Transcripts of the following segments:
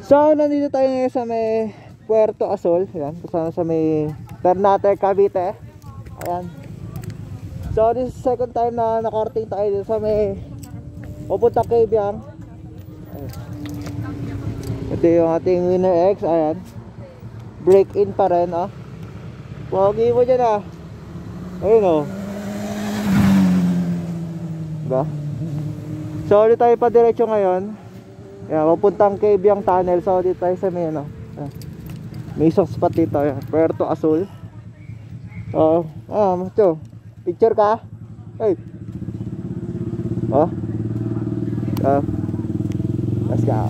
So, nandito tayo ngayon sa may Puerto Azul. Ayan, kasama sa may Ternate, Cavite. Ayan. So, this is second time na nakarting tayo dito sa may pupunta kay Biang. Ito yung ating Winner X. Ayan. Break in pa rin, ah. Pogi mo dyan, ah. Ayun, oh. Diba? So, dito tayo pa diretso ngayon. Yan, papuntang kay Biang Tunnel. So, dito tayo sa may, ano, may isang spot dito. Yan, Puerto Azul. So, ito. Picture ka? Hey. Oh. Let's go.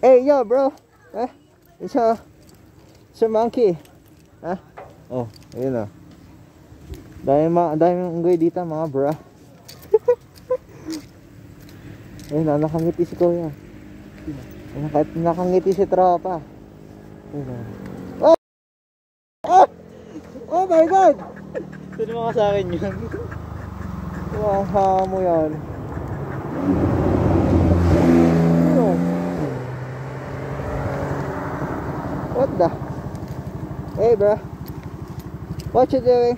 Hey, yo, bro. It's a monkey. Oh, ayun na. Dahil unggoy dito, mga bro. Ayun na, nakangiti si Kuya. Nakangiti si tropa. Ayun na. Oh! Oh! Oh my God! Sino mga sa akin yun? Wow, mo yan. What the? Hey, bro. What you doing?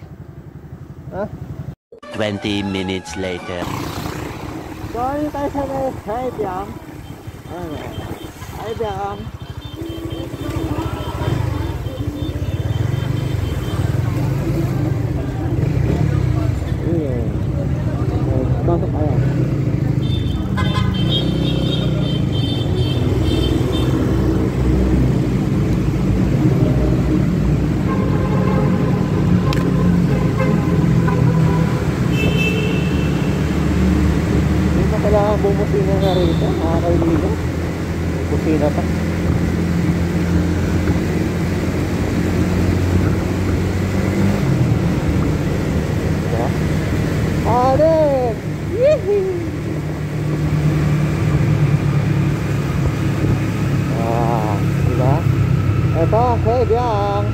20 minutes later. So, ano tayo sa may Hi, Biang? Hi, Biang. Pasok tayo. Kailangan bumusina na rito, mga kaibigan. Busina pa. Diba? Adik! Yehey! Diba? Ito, hey, Biang!